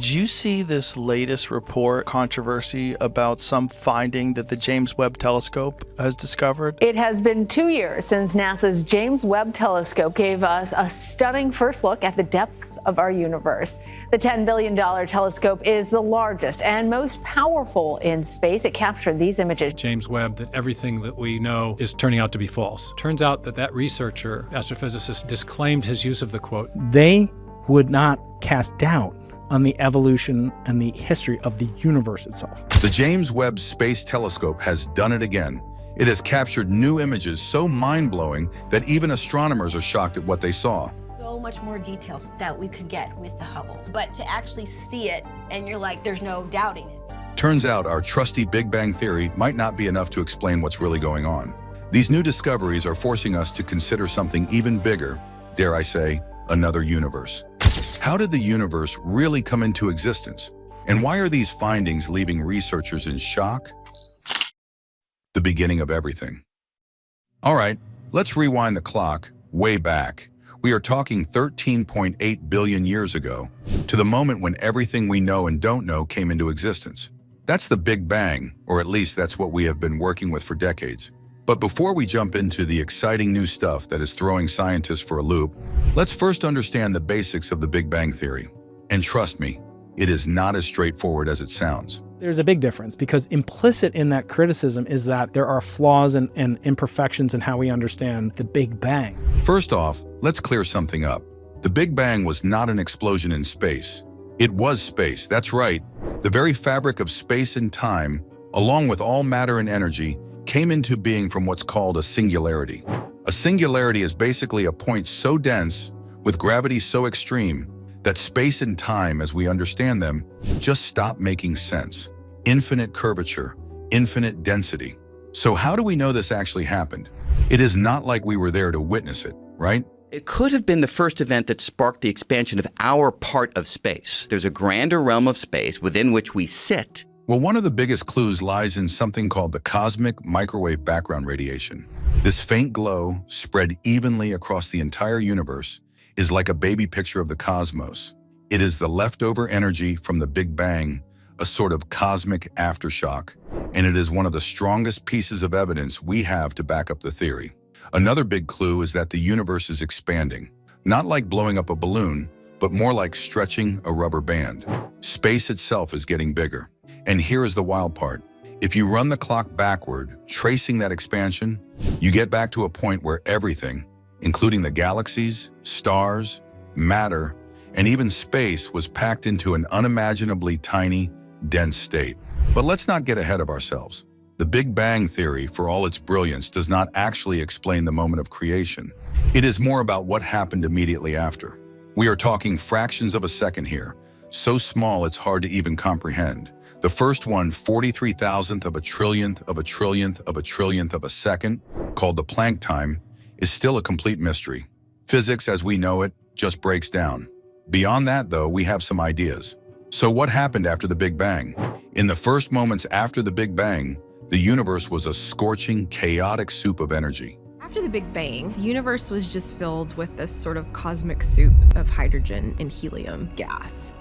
Did you see this latest report controversy about some finding that the James Webb Telescope has discovered? It has been 2 years since NASA's James Webb Telescope gave us a stunning first look at the depths of our universe. The $10 billion telescope is the largest and most powerful in space. It captured these images. James Webb, that everything that we know is turning out to be false. Turns out that researcher, astrophysicist, disclaimed his use of the quote. They would not cast doubt on the evolution and the history of the universe itself. The James Webb Space Telescope has done it again. It has captured new images so mind-blowing that even astronomers are shocked at what they saw. So much more details that we could get with the Hubble. But to actually see it, and you're like, there's no doubting it. Turns out our trusty Big Bang Theory might not be enough to explain what's really going on. These new discoveries are forcing us to consider something even bigger, dare I say, another universe. How did the universe really come into existence? And why are these findings leaving researchers in shock? The beginning of everything. All right, let's rewind the clock way back. We are talking 13.8 billion years ago, to the moment when everything we know and don't know came into existence. That's the Big Bang, or at least that's what we have been working with for decades. But before we jump into the exciting new stuff that is throwing scientists for a loop, let's first understand the basics of the Big Bang Theory. And trust me, it is not as straightforward as it sounds. There's a big difference because implicit in that criticism is that there are flaws and imperfections in how we understand the Big Bang. First off, let's clear something up. The Big Bang was not an explosion in space. It was space, that's right. The very fabric of space and time, along with all matter and energy, came into being from what's called a singularity. A singularity is basically a point so dense, with gravity so extreme, that space and time as we understand them just stop making sense. Infinite curvature, infinite density. So how do we know this actually happened? It is not like we were there to witness it, right? It could have been the first event that sparked the expansion of our part of space. There's a grander realm of space within which we sit. Well, one of the biggest clues lies in something called the cosmic microwave background radiation. This faint glow, spread evenly across the entire universe, is like a baby picture of the cosmos. It is the leftover energy from the Big Bang, a sort of cosmic aftershock, and it is one of the strongest pieces of evidence we have to back up the theory. Another big clue is that the universe is expanding, not like blowing up a balloon, but more like stretching a rubber band. Space itself is getting bigger. And here is the wild part. If you run the clock backward, tracing that expansion, you get back to a point where everything, including the galaxies, stars, matter, and even space was packed into an unimaginably tiny, dense state. But let's not get ahead of ourselves. The Big Bang Theory, for all its brilliance, does not actually explain the moment of creation. It is more about what happened immediately after. We are talking fractions of a second here, so small it's hard to even comprehend. The first one, 43,000th of a trillionth of a trillionth of a trillionth of a second, called the Planck time, is still a complete mystery. Physics as we know it just breaks down. Beyond that, though, we have some ideas. So what happened after the Big Bang? In the first moments after the Big Bang, the universe was a scorching, chaotic soup of energy. After the Big Bang, the universe was just filled with this sort of cosmic soup of hydrogen and helium gas.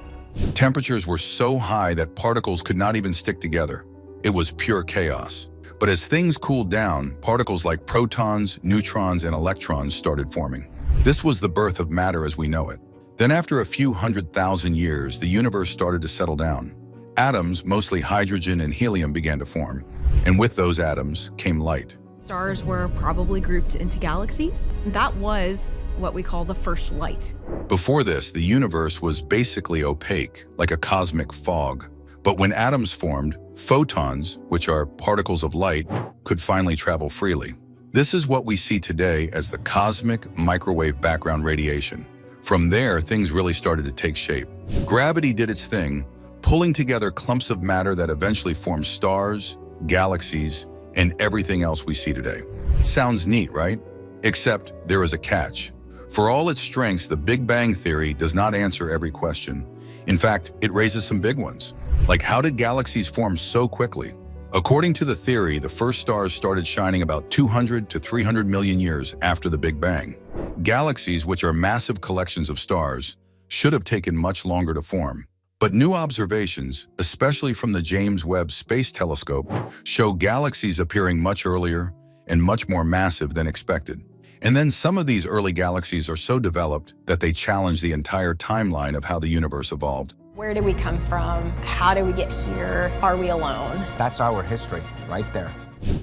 Temperatures were so high that particles could not even stick together. It was pure chaos. But as things cooled down, particles like protons, neutrons, and electrons started forming. This was the birth of matter as we know it. Then after a few 100,000 years, the universe started to settle down. Atoms, mostly hydrogen and helium, began to form. And with those atoms came light. Stars were probably grouped into galaxies. That was what we call the first light. Before this, the universe was basically opaque, like a cosmic fog. But when atoms formed, photons, which are particles of light, could finally travel freely. This is what we see today as the cosmic microwave background radiation. From there, things really started to take shape. Gravity did its thing, pulling together clumps of matter that eventually formed stars, galaxies, and everything else we see today. Sounds neat, right? Except there is a catch. For all its strengths, the Big Bang Theory does not answer every question. In fact, it raises some big ones. Like, how did galaxies form so quickly? According to the theory, the first stars started shining about 200 to 300 million years after the Big Bang. Galaxies, which are massive collections of stars, should have taken much longer to form. But new observations, especially from the James Webb Space Telescope, show galaxies appearing much earlier and much more massive than expected. And then some of these early galaxies are so developed that they challenge the entire timeline of how the universe evolved. Where did we come from? How did we get here? Are we alone? That's our history, right there.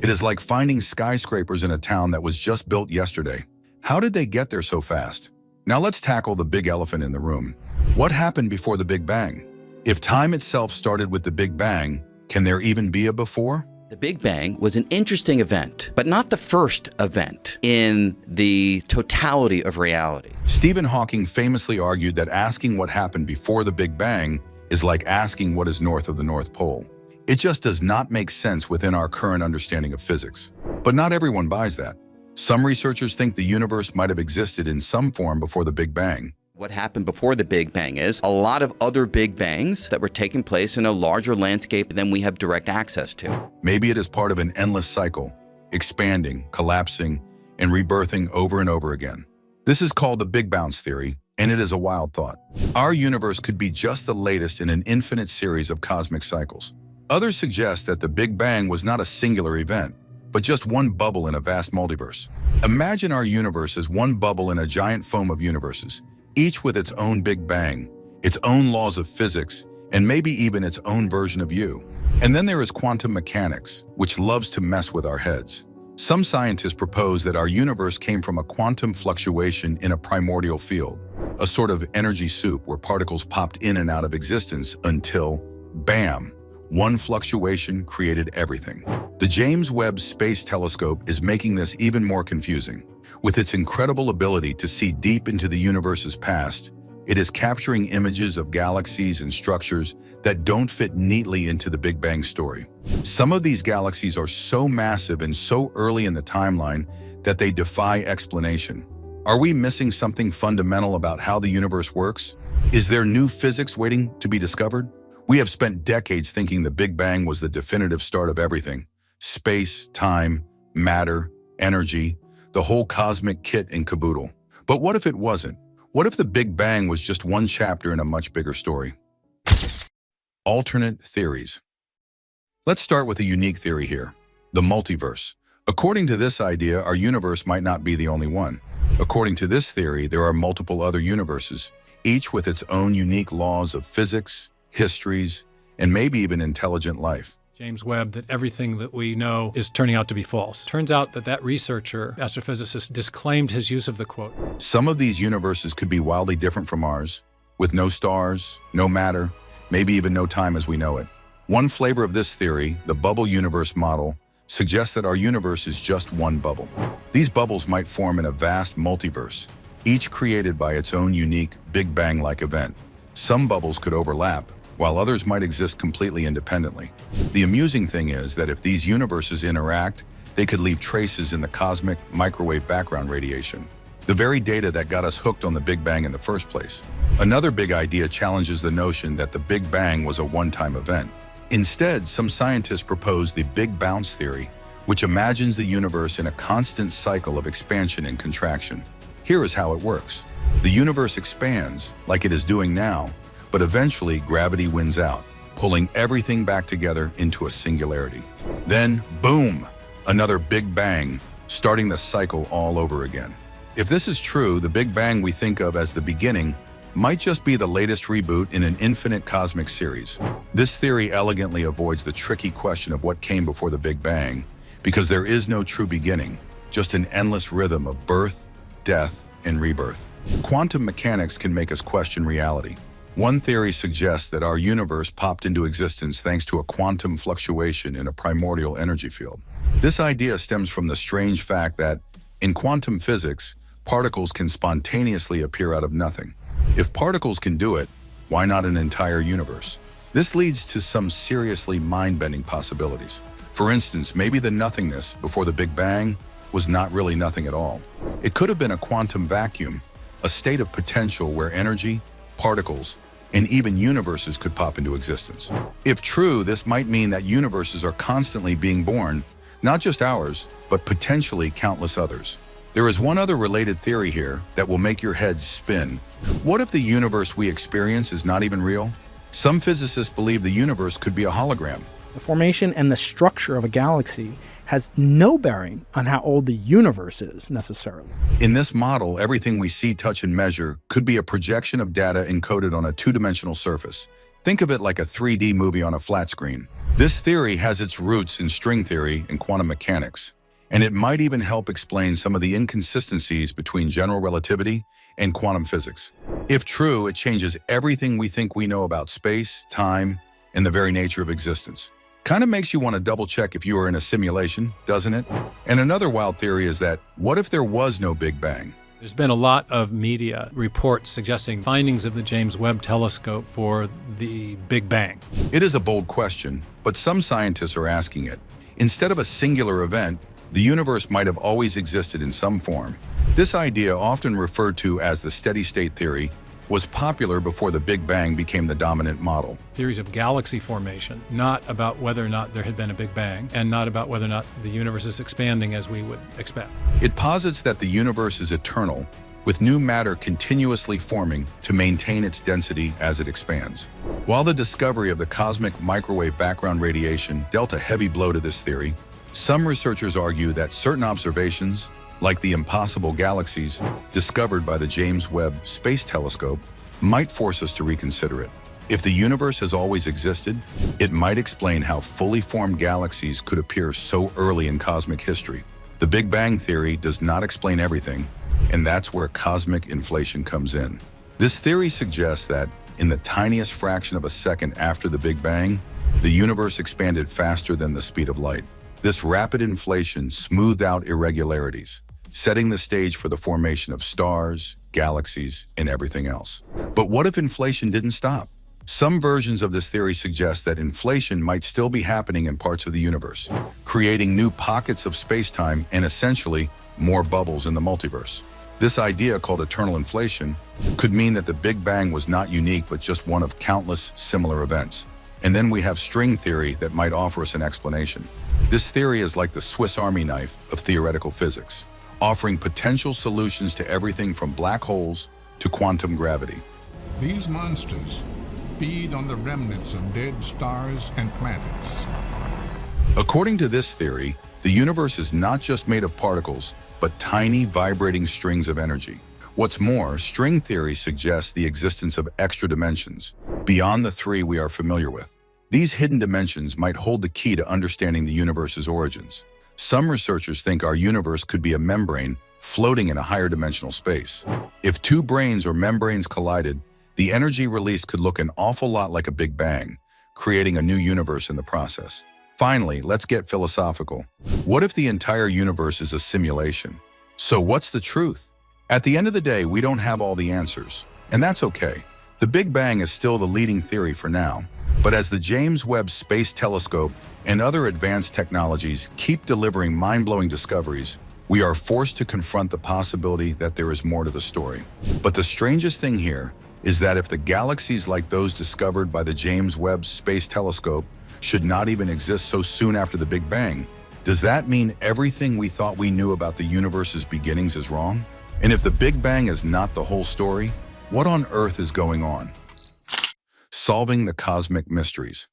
It is like finding skyscrapers in a town that was just built yesterday. How did they get there so fast? Now let's tackle the big elephant in the room. What happened before the Big Bang? If time itself started with the Big Bang, can there even be a before? The Big Bang was an interesting event, but not the first event in the totality of reality. Stephen Hawking famously argued that asking what happened before the Big Bang is like asking what is north of the North Pole. It just does not make sense within our current understanding of physics. But not everyone buys that. Some researchers think the universe might have existed in some form before the Big Bang. What happened before the Big Bang is a lot of other Big Bangs that were taking place in a larger landscape than we have direct access to. Maybe it is part of an endless cycle, expanding, collapsing, and rebirthing over and over again. This is called the Big Bounce theory, and it is a wild thought. Our universe could be just the latest in an infinite series of cosmic cycles. Others suggest that the Big Bang was not a singular event, but just one bubble in a vast multiverse. Imagine our universe as one bubble in a giant foam of universes, each with its own Big Bang, its own laws of physics, and maybe even its own version of you. And then there is quantum mechanics, which loves to mess with our heads. Some scientists propose that our universe came from a quantum fluctuation in a primordial field, a sort of energy soup where particles popped in and out of existence until, bam, one fluctuation created everything. The James Webb Space Telescope is making this even more confusing. With its incredible ability to see deep into the universe's past, it is capturing images of galaxies and structures that don't fit neatly into the Big Bang story. Some of these galaxies are so massive and so early in the timeline that they defy explanation. Are we missing something fundamental about how the universe works? Is there new physics waiting to be discovered? We have spent decades thinking the Big Bang was the definitive start of everything. Space, time, matter, energy, the whole cosmic kit and caboodle. But what if it wasn't? What if the Big Bang was just one chapter in a much bigger story? Alternate theories. Let's start with a unique theory here, the multiverse. According to this idea, our universe might not be the only one. According to this theory, there are multiple other universes, each with its own unique laws of physics, histories, and maybe even intelligent life. James Webb, that everything that we know is turning out to be false. Turns out that that researcher, astrophysicist, disclaimed his use of the quote. Some of these universes could be wildly different from ours, with no stars, no matter, maybe even no time as we know it. One flavor of this theory, the bubble universe model, suggests that our universe is just one bubble. These bubbles might form in a vast multiverse, each created by its own unique Big Bang-like event. Some bubbles could overlap, while others might exist completely independently. The amusing thing is that if these universes interact, they could leave traces in the cosmic microwave background radiation, the very data that got us hooked on the Big Bang in the first place. Another big idea challenges the notion that the Big Bang was a one-time event. Instead, some scientists propose the Big Bounce theory, which imagines the universe in a constant cycle of expansion and contraction. Here is how it works. The universe expands, like it is doing now, but eventually gravity wins out, pulling everything back together into a singularity. Then, boom, another Big Bang, starting the cycle all over again. If this is true, the Big Bang we think of as the beginning might just be the latest reboot in an infinite cosmic series. This theory elegantly avoids the tricky question of what came before the Big Bang, because there is no true beginning, just an endless rhythm of birth, death, and rebirth. Quantum mechanics can make us question reality. One theory suggests that our universe popped into existence thanks to a quantum fluctuation in a primordial energy field. This idea stems from the strange fact that, in quantum physics, particles can spontaneously appear out of nothing. If particles can do it, why not an entire universe? This leads to some seriously mind-bending possibilities. For instance, maybe the nothingness before the Big Bang was not really nothing at all. It could have been a quantum vacuum, a state of potential where energy, particles, and even universes could pop into existence. If true, this might mean that universes are constantly being born, not just ours, but potentially countless others. There is one other related theory here that will make your head spin. What if the universe we experience is not even real? Some physicists believe the universe could be a hologram. The formation and the structure of a galaxy has no bearing on how old the universe is necessarily. In this model, everything we see, touch, and measure could be a projection of data encoded on a two-dimensional surface. Think of it like a 3D movie on a flat screen. This theory has its roots in string theory and quantum mechanics, and it might even help explain some of the inconsistencies between general relativity and quantum physics. If true, it changes everything we think we know about space, time, and the very nature of existence. Kind of makes you want to double-check if you are in a simulation, doesn't it? And another wild theory is that, what if there was no Big Bang? There's been a lot of media reports suggesting findings of the James Webb Telescope for the Big Bang. It is a bold question, but some scientists are asking it. Instead of a singular event, the universe might have always existed in some form. This idea, often referred to as the steady-state theory, was popular before the Big Bang became the dominant model. Theories of galaxy formation, not about whether or not there had been a Big Bang, and not about whether or not the universe is expanding as we would expect. It posits that the universe is eternal, with new matter continuously forming to maintain its density as it expands. While the discovery of the cosmic microwave background radiation dealt a heavy blow to this theory, some researchers argue that certain observations, like the impossible galaxies discovered by the James Webb Space Telescope, might force us to reconsider it. If the universe has always existed, it might explain how fully formed galaxies could appear so early in cosmic history. The Big Bang theory does not explain everything, and that's where cosmic inflation comes in. This theory suggests that, in the tiniest fraction of a second after the Big Bang, the universe expanded faster than the speed of light. This rapid inflation smoothed out irregularities, setting the stage for the formation of stars, galaxies, and everything else. But what if inflation didn't stop? Some versions of this theory suggest that inflation might still be happening in parts of the universe, creating new pockets of space-time and essentially more bubbles in the multiverse. This idea, called eternal inflation, could mean that the Big Bang was not unique but just one of countless similar events. And then we have string theory that might offer us an explanation. This theory is like the Swiss Army knife of theoretical physics, offering potential solutions to everything from black holes to quantum gravity. These monsters feed on the remnants of dead stars and planets. According to this theory, the universe is not just made of particles, but tiny vibrating strings of energy. What's more, string theory suggests the existence of extra dimensions, beyond the three we are familiar with. These hidden dimensions might hold the key to understanding the universe's origins. Some researchers think our universe could be a membrane floating in a higher dimensional space. If two brains or membranes collided, the energy released could look an awful lot like a Big Bang, creating a new universe in the process. Finally, let's get philosophical. What if the entire universe is a simulation? So what's the truth? At the end of the day, we don't have all the answers, and that's okay. The Big Bang is still the leading theory for now, but as the James Webb Space Telescope and other advanced technologies keep delivering mind-blowing discoveries, we are forced to confront the possibility that there is more to the story. But the strangest thing here is that if the galaxies like those discovered by the James Webb Space Telescope should not even exist so soon after the Big Bang, does that mean everything we thought we knew about the universe's beginnings is wrong? And if the Big Bang is not the whole story, what on earth is going on? Solving the cosmic mysteries.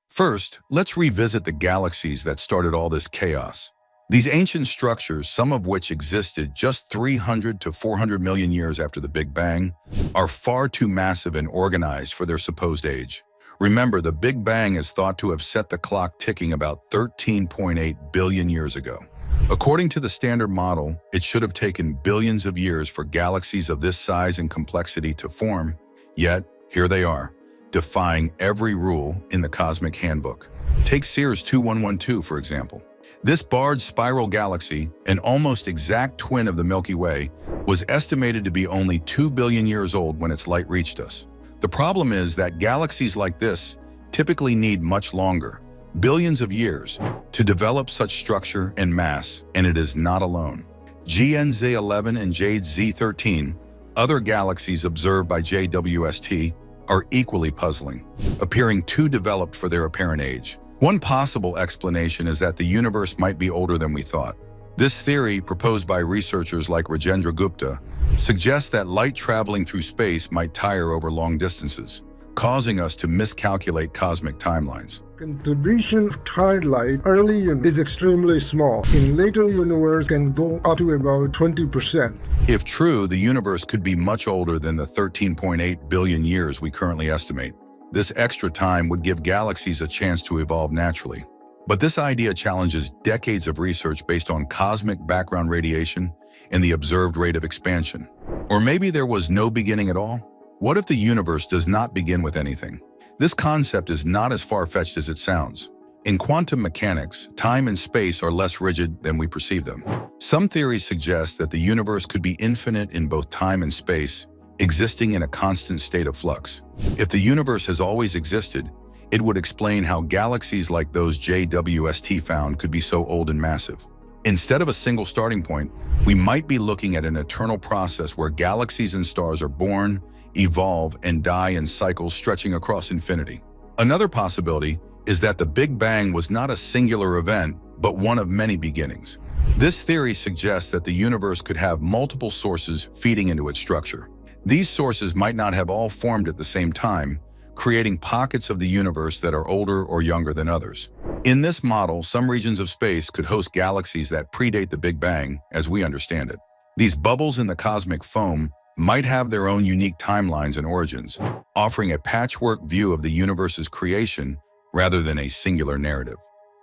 First, let's revisit the galaxies that started all this chaos. These ancient structures, some of which existed just 300 to 400 million years after the Big Bang, are far too massive and organized for their supposed age. Remember, the Big Bang is thought to have set the clock ticking about 13.8 billion years ago. According to the standard model, it should have taken billions of years for galaxies of this size and complexity to form, yet here they are, defying every rule in the Cosmic Handbook. Take Sears 2112, for example. This barred spiral galaxy, an almost exact twin of the Milky Way, was estimated to be only 2 billion years old when its light reached us. The problem is that galaxies like this typically need much longer, billions of years, to develop such structure and mass, and it is not alone. GNZ11 and JZ13, other galaxies observed by JWST, are equally puzzling, appearing too developed for their apparent age. One possible explanation is that the universe might be older than we thought. This theory, proposed by researchers like Rajendra Gupta, suggests that light traveling through space might tire over long distances, causing us to miscalculate cosmic timelines. Contribution of twilight early is extremely small. In later universe can go up to about 20%. If true, the universe could be much older than the 13.8 billion years we currently estimate. This extra time would give galaxies a chance to evolve naturally. But this idea challenges decades of research based on cosmic background radiation and the observed rate of expansion. Or maybe there was no beginning at all? What if the universe does not begin with anything? This concept is not as far-fetched as it sounds. In quantum mechanics, time and space are less rigid than we perceive them. Some theories suggest that the universe could be infinite in both time and space, existing in a constant state of flux. If the universe has always existed, it would explain how galaxies like those JWST found could be so old and massive. Instead of a single starting point, we might be looking at an eternal process where galaxies and stars are born, evolve, and die in cycles stretching across infinity. Another possibility is that the Big Bang was not a singular event, but one of many beginnings. This theory suggests that the universe could have multiple sources feeding into its structure. These sources might not have all formed at the same time, creating pockets of the universe that are older or younger than others. In this model, some regions of space could host galaxies that predate the Big Bang, as we understand it. These bubbles in the cosmic foam might have their own unique timelines and origins, offering a patchwork view of the universe's creation rather than a singular narrative.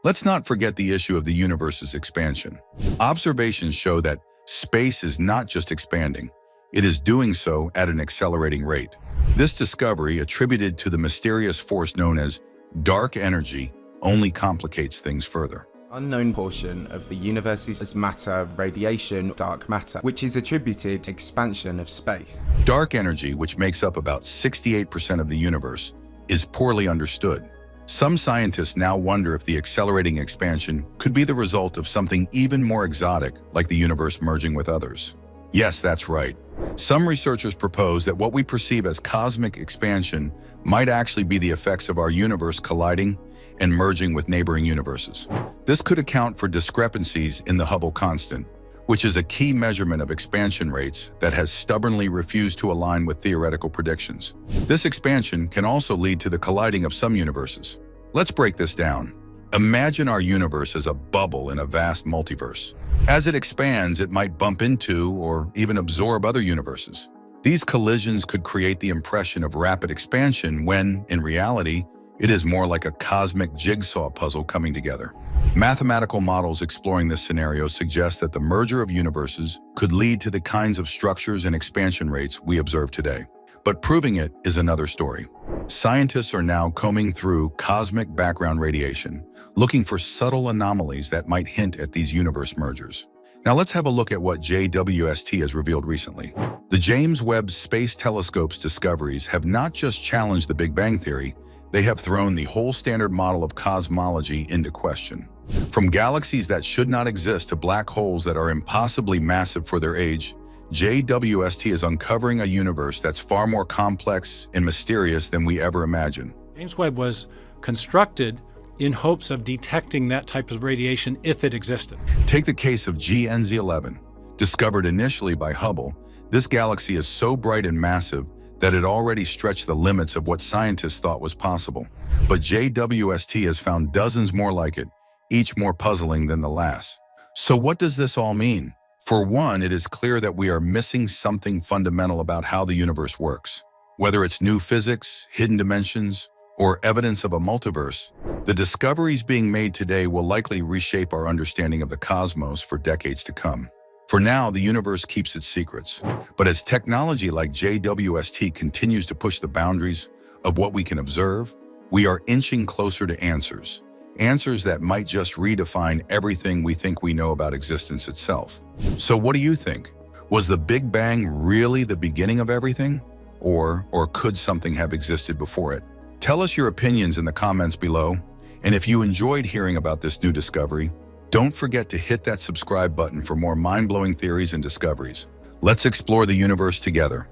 Let's not forget the issue of the universe's expansion. Observations show that space is not just expanding, it is doing so at an accelerating rate. This discovery, attributed to the mysterious force known as dark energy, only complicates things further. Unknown portion of the universe's matter radiation, dark matter, which is attributed to expansion of space. Dark energy, which makes up about 68% of the universe, is poorly understood. Some scientists now wonder if the accelerating expansion could be the result of something even more exotic, like the universe merging with others. Yes, that's right. Some researchers propose that what we perceive as cosmic expansion might actually be the effects of our universe colliding and merging with neighboring universes. This could account for discrepancies in the Hubble constant, which is a key measurement of expansion rates that has stubbornly refused to align with theoretical predictions. This expansion can also lead to the colliding of some universes. Let's break this down. Imagine our universe as a bubble in a vast multiverse. As it expands, it might bump into or even absorb other universes. These collisions could create the impression of rapid expansion when, in reality, it is more like a cosmic jigsaw puzzle coming together. Mathematical models exploring this scenario suggest that the merger of universes could lead to the kinds of structures and expansion rates we observe today. But proving it is another story. Scientists are now combing through cosmic background radiation, looking for subtle anomalies that might hint at these universe mergers. Now let's have a look at what JWST has revealed recently. The James Webb Space Telescope's discoveries have not just challenged the Big Bang theory, they have thrown the whole standard model of cosmology into question. From galaxies that should not exist to black holes that are impossibly massive for their age, JWST is uncovering a universe that's far more complex and mysterious than we ever imagined. James Webb was constructed in hopes of detecting that type of radiation if it existed. Take the case of GNZ11. Discovered initially by Hubble, this galaxy is so bright and massive that it already stretched the limits of what scientists thought was possible. But JWST has found dozens more like it, each more puzzling than the last. So what does this all mean? For one, it is clear that we are missing something fundamental about how the universe works. Whether it's new physics, hidden dimensions, or evidence of a multiverse, the discoveries being made today will likely reshape our understanding of the cosmos for decades to come. For now, the universe keeps its secrets. But as technology like JWST continues to push the boundaries of what we can observe, we are inching closer to answers. Answers that might just redefine everything we think we know about existence itself. So what do you think? Was the Big Bang really the beginning of everything? Or could something have existed before it? Tell us your opinions in the comments below. And if you enjoyed hearing about this new discovery, don't forget to hit that subscribe button for more mind-blowing theories and discoveries. Let's explore the universe together.